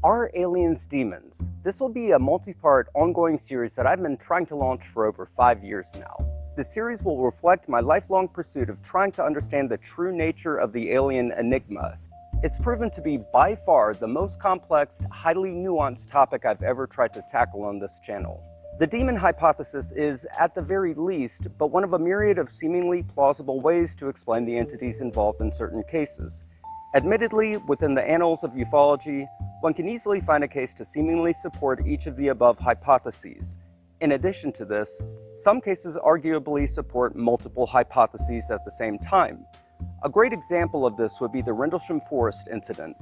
Are aliens demons? This will be a multi-part ongoing series that I've been trying to launch for over 5 years now. The series will reflect my lifelong pursuit of trying to understand the true nature of the alien enigma. It's proven to be by far the most complex, highly nuanced topic I've ever tried to tackle on this channel. The demon hypothesis is, at the very least, but one of a myriad of seemingly plausible ways to explain the entities involved in certain cases. Admittedly, within the annals of ufology, one can easily find a case to seemingly support each of the above hypotheses. In addition to this, some cases arguably support multiple hypotheses at the same time. A great example of this would be the Rendlesham Forest incident.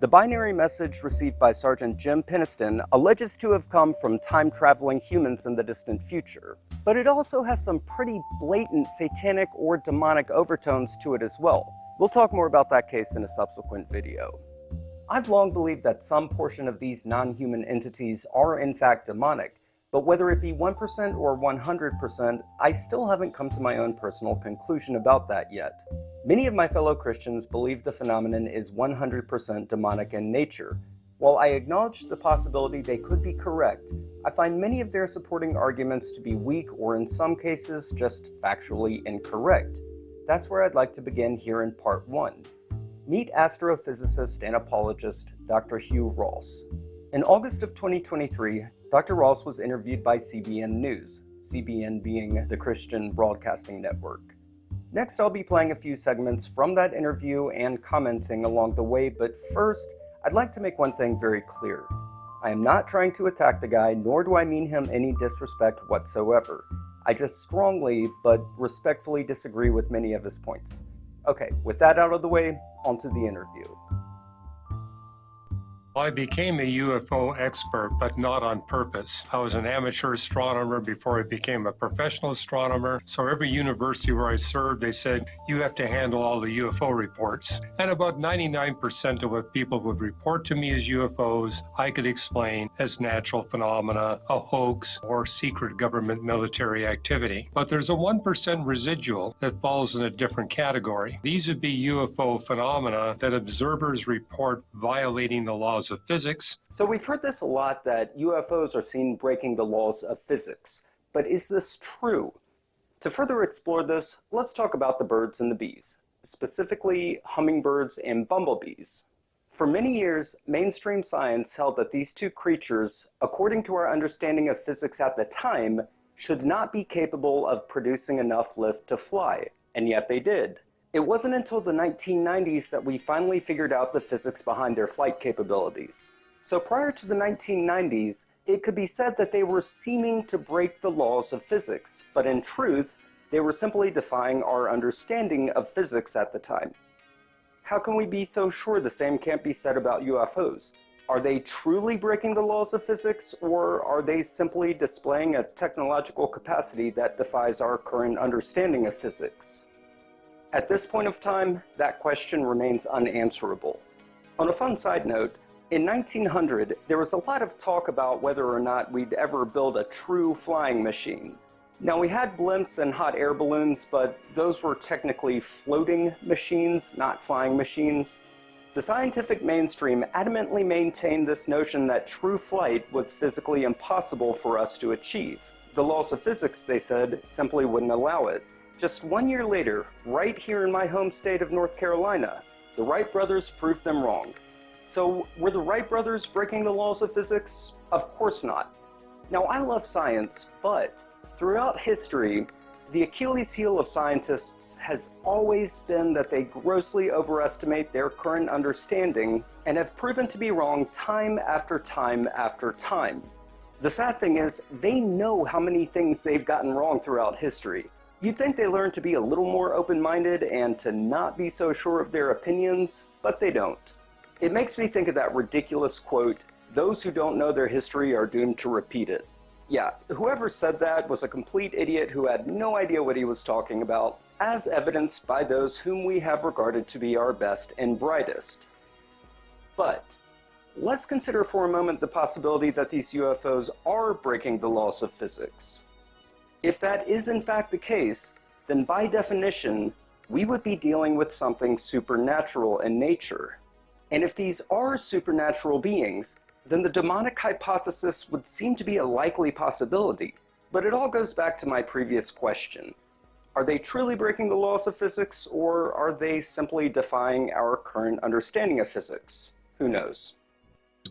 The binary message received by Sergeant Jim Penniston alleges to have come from time-traveling humans in the distant future. But it also has some pretty blatant satanic or demonic overtones to it as well. We'll talk more about that case in a subsequent video. I've long believed that some portion of these non-human entities are in fact demonic, but whether it be 1% or 100%, I still haven't come to my own personal conclusion about that yet. Many of my fellow Christians believe the phenomenon is 100% demonic in nature. While I acknowledge the possibility they could be correct, I find many of their supporting arguments to be weak or in some cases just factually incorrect. That's where I'd like to begin here in part 1. Meet astrophysicist and apologist Dr. Hugh Ross. In August of 2023, Dr. Ross was interviewed by CBN News, CBN being the Christian Broadcasting Network. Next, I'll be playing a few segments from that interview and commenting along the way, but first, I'd like to make one thing very clear. I am not trying to attack the guy, nor do I mean him any disrespect whatsoever. I just strongly but respectfully disagree with many of his points. Okay, with that out of the way, onto the interview. I became a UFO expert, but not on purpose. I was an amateur astronomer before I became a professional astronomer. So every university where I served, they said, you have to handle all the UFO reports. And about 99% of what people would report to me as UFOs, I could explain as natural phenomena, a hoax, or secret government military activity. But there's a 1% residual that falls in a different category. These would be UFO phenomena that observers report violating the laws of physics. So we've heard this a lot, that UFOs are seen breaking the laws of physics. But is this true? To further explore this, let's talk about the birds and the bees, specifically hummingbirds and bumblebees. For many years, mainstream science held that these two creatures, according to our understanding of physics at the time, should not be capable of producing enough lift to fly, and yet they did. It wasn't until the 1990s that we finally figured out the physics behind their flight capabilities. So prior to the 1990s, it could be said that they were seeming to break the laws of physics, but in truth, they were simply defying our understanding of physics at the time. How can we be so sure the same can't be said about UFOs? Are they truly breaking the laws of physics, or are they simply displaying a technological capacity that defies our current understanding of physics? At this point of time, that question remains unanswerable. On a fun side note, in 1900, there was a lot of talk about whether or not we'd ever build a true flying machine. Now, we had blimps and hot air balloons, but those were technically floating machines, not flying machines. The scientific mainstream adamantly maintained this notion that true flight was physically impossible for us to achieve. The laws of physics, they said, simply wouldn't allow it. Just 1 year later, right here in my home state of North Carolina, the Wright brothers proved them wrong. So, were the Wright brothers breaking the laws of physics? Of course not. Now, I love science, but throughout history, the Achilles heel of scientists has always been that they grossly overestimate their current understanding and have proven to be wrong time after time after time. The sad thing is, they know how many things they've gotten wrong throughout history. You'd think they learned to be a little more open-minded and to not be so sure of their opinions, but they don't. It makes me think of that ridiculous quote, "Those who don't know their history are doomed to repeat it." Yeah, whoever said that was a complete idiot who had no idea what he was talking about, as evidenced by those whom we have regarded to be our best and brightest. But let's consider for a moment the possibility that these UFOs are breaking the laws of physics. If that is in fact the case, then by definition, we would be dealing with something supernatural in nature. And if these are supernatural beings, then the demonic hypothesis would seem to be a likely possibility. But it all goes back to my previous question. Are they truly breaking the laws of physics, or are they simply defying our current understanding of physics? Who knows?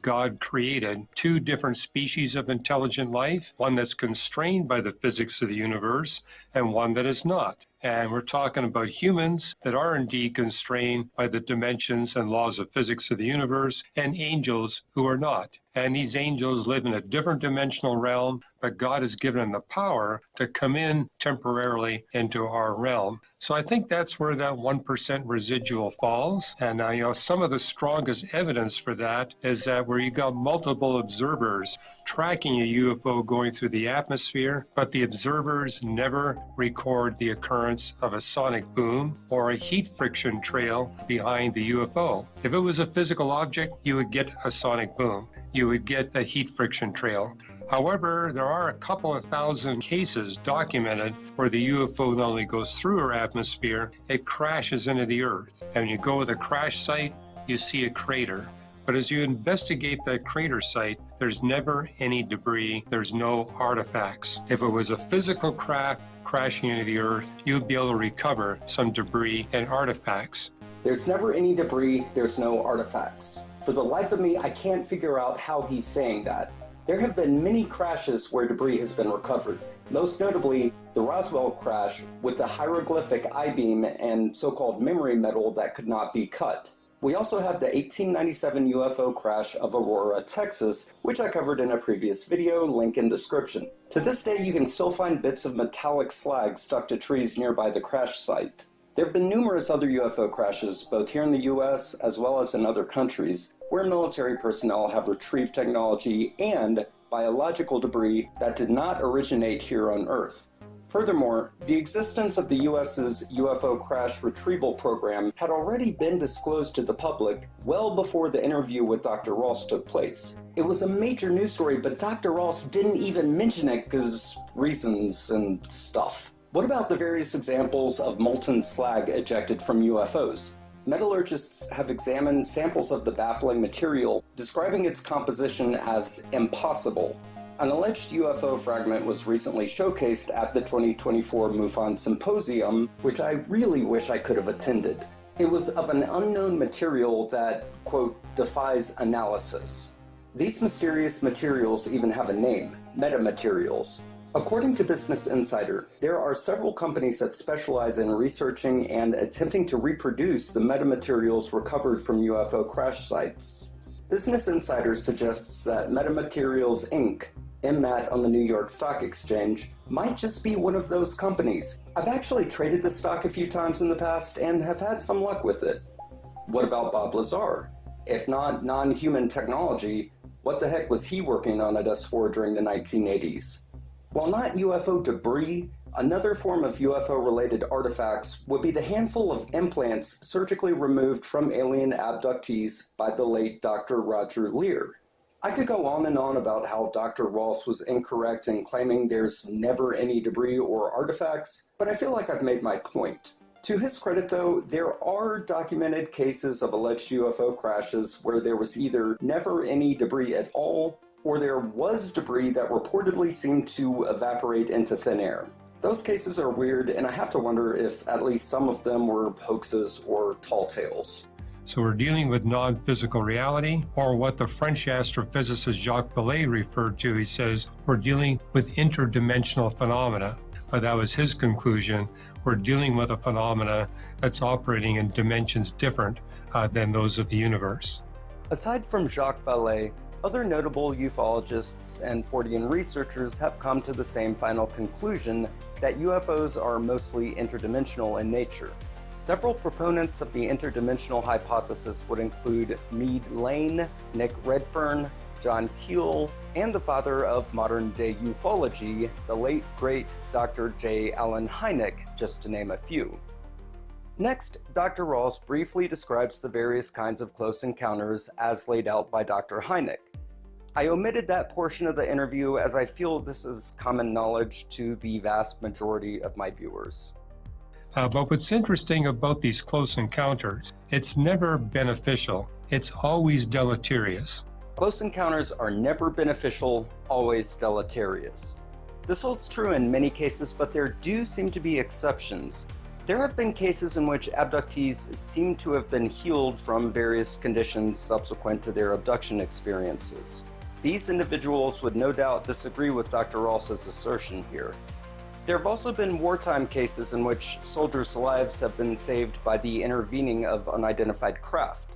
God created two different species of intelligent life, one that's constrained by the physics of the universe and one that is not. And we're talking about humans that are indeed constrained by the dimensions and laws of physics of the universe, and angels who are not. And these angels live in a different dimensional realm, but God has given them the power to come in temporarily into our realm. So I think that's where that 1% residual falls. And some of the strongest evidence for that is that where you got multiple observers tracking a UFO going through the atmosphere, but the observers never record the occurrence of a sonic boom or a heat friction trail behind the UFO. If it was a physical object, you would get a sonic boom. You would get a heat friction trail. However, there are a couple of thousand cases documented where the UFO not only goes through our atmosphere, it crashes into the Earth. And when you go to the crash site, you see a crater. But as you investigate that crater site, there's never any debris, there's no artifacts. If it was a physical craft crashing into the Earth, you would be able to recover some debris and artifacts. There's never any debris, there's no artifacts. For the life of me, I can't figure out how he's saying that. There have been many crashes where debris has been recovered, most notably the Roswell crash with the hieroglyphic I-beam and so-called memory metal that could not be cut. We also have the 1897 UFO crash of Aurora, Texas, which I covered in a previous video, link in description. To this day, you can still find bits of metallic slag stuck to trees nearby the crash site. There have been numerous other UFO crashes, both here in the US as well as in other countries, where military personnel have retrieved technology and biological debris that did not originate here on Earth. Furthermore, the existence of the US's UFO crash retrieval program had already been disclosed to the public well before the interview with Dr. Ross took place. It was a major news story, but Dr. Ross didn't even mention it because reasons and stuff. What about the various examples of molten slag ejected from UFOs? Metallurgists have examined samples of the baffling material, describing its composition as impossible. An alleged UFO fragment was recently showcased at the 2024 MUFON Symposium, which I really wish I could have attended. It was of an unknown material that, quote, defies analysis. These mysterious materials even have a name, metamaterials. According to Business Insider, there are several companies that specialize in researching and attempting to reproduce the metamaterials recovered from UFO crash sites. Business Insider suggests that Metamaterials Inc., MMAT on the New York Stock Exchange, might just be one of those companies. I've actually traded the stock a few times in the past and have had some luck with it. What about Bob Lazar? If not non-human technology, what the heck was he working on at S4 during the 1980s? While not UFO debris, another form of UFO-related artifacts would be the handful of implants surgically removed from alien abductees by the late Dr. Roger Lear. I could go on and on about how Dr. Ross was incorrect in claiming there's never any debris or artifacts, but I feel like I've made my point. To his credit though, there are documented cases of alleged UFO crashes where there was either never any debris at all, or there was debris that reportedly seemed to evaporate into thin air. Those cases are weird, and I have to wonder if at least some of them were hoaxes or tall tales. So we're dealing with non-physical reality, or what the French astrophysicist Jacques Vallée referred to. He says we're dealing with interdimensional phenomena. But that was his conclusion. We're dealing with a phenomena that's operating in dimensions different than those of the universe. Aside from Jacques Vallée, other notable ufologists and Fortean researchers have come to the same final conclusion that UFOs are mostly interdimensional in nature. Several proponents of the interdimensional hypothesis would include Meade Lane, Nick Redfern, John Keel, and the father of modern-day ufology, the late, great Dr. J. Allen Hynek, just to name a few. Next, Dr. Ross briefly describes the various kinds of close encounters as laid out by Dr. Hynek. I omitted that portion of the interview as I feel this is common knowledge to the vast majority of my viewers. But what's interesting about these close encounters, it's never beneficial. It's always deleterious. Close encounters are never beneficial, always deleterious. This holds true in many cases, but there do seem to be exceptions. There have been cases in which abductees seem to have been healed from various conditions subsequent to their abduction experiences. These individuals would no doubt disagree with Dr. Ross's assertion here. There have also been wartime cases in which soldiers' lives have been saved by the intervening of unidentified craft.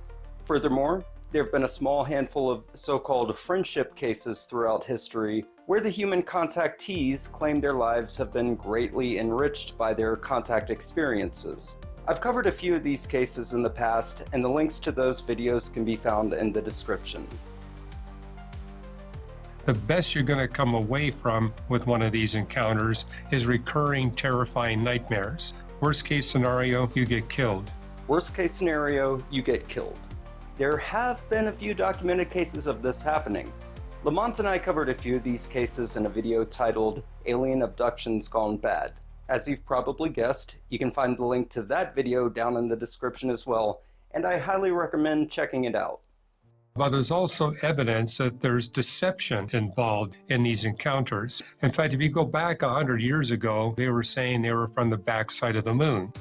Furthermore, there have been a small handful of so-called friendship cases throughout history where the human contactees claim their lives have been greatly enriched by their contact experiences. I've covered a few of these cases in the past, and the links to those videos can be found in the description. The best you're going to come away from with one of these encounters is recurring terrifying nightmares. Worst case scenario, you get killed. Worst case scenario, you get killed. There have been a few documented cases of this happening. Lamont and I covered a few of these cases in a video titled Alien Abductions Gone Bad. As you've probably guessed, you can find the link to that video down in the description as well, and I highly recommend checking it out. But there's also evidence that there's deception involved in these encounters. In fact, if you go back 100 years ago, they were saying they were from the backside of the moon.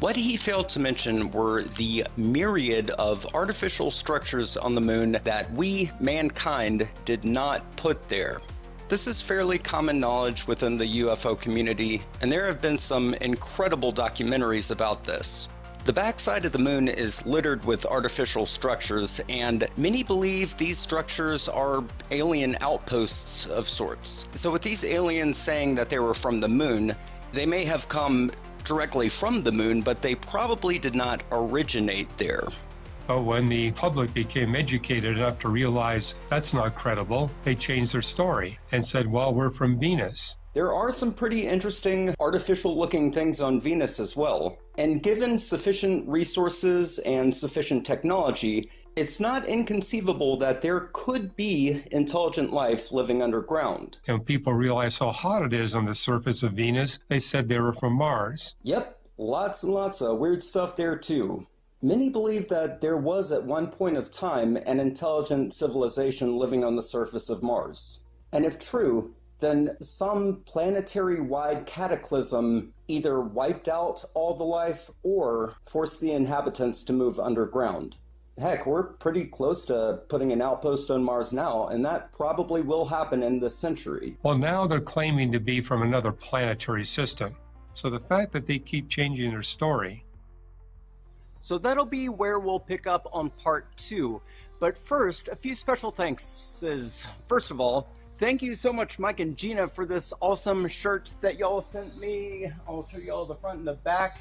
What he failed to mention were the myriad of artificial structures on the moon that we, mankind, did not put there. This is fairly common knowledge within the UFO community, and there have been some incredible documentaries about this. The backside of the moon is littered with artificial structures, and many believe these structures are alien outposts of sorts. So with these aliens saying that they were from the moon, they may have come directly from the moon, but they probably did not originate there. But when the public became educated enough to realize that's not credible, they changed their story and said, well, we're from Venus. There are some pretty interesting artificial looking things on Venus as well. And given sufficient resources and sufficient technology, it's not inconceivable that there could be intelligent life living underground. And people realized how hot it is on the surface of Venus. They said they were from Mars. Yep, lots and lots of weird stuff there too. Many believe that there was at one point of time an intelligent civilization living on the surface of Mars. And if true, then some planetary-wide cataclysm either wiped out all the life or forced the inhabitants to move underground. Heck, we're pretty close to putting an outpost on Mars now, and that probably will happen in this century. Well, now they're claiming to be from another planetary system. So the fact that they keep changing their story. So that'll be where we'll pick up on part 2. But first, a few special thanks. First of all, thank you so much, Mike and Gina, for this awesome shirt that y'all sent me. I'll show y'all the front and the back.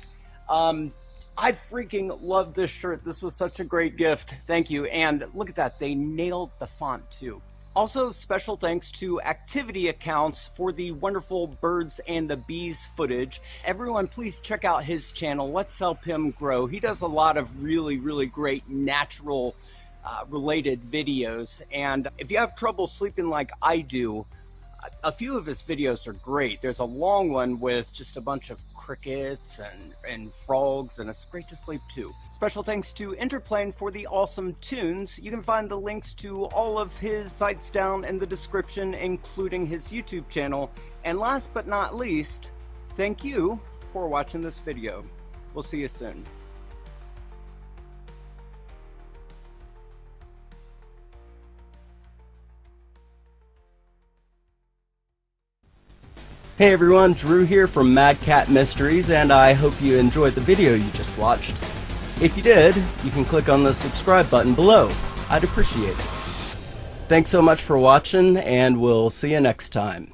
I freaking love this shirt. This was such a great gift. Thank you. And look at that. They nailed the font too. Also, special thanks to activity accounts for the wonderful birds and the bees footage. Everyone, please check out his channel. Let's help him grow. He does a lot of really, really great natural related videos. And if you have trouble sleeping like I do, a few of his videos are great. There's a long one with just a bunch of crickets and frogs, and it's great to sleep too. Special thanks to INTERPLAIN for the awesome tunes. You can find the links to all of his sites down in the description, including his YouTube channel. And last but not least, thank you for watching this video. We'll see you soon. Hey everyone, Drew here from Mad Cat Mysteries, and I hope you enjoyed the video you just watched. If you did, you can click on the subscribe button below. I'd appreciate it. Thanks so much for watching, and we'll see you next time.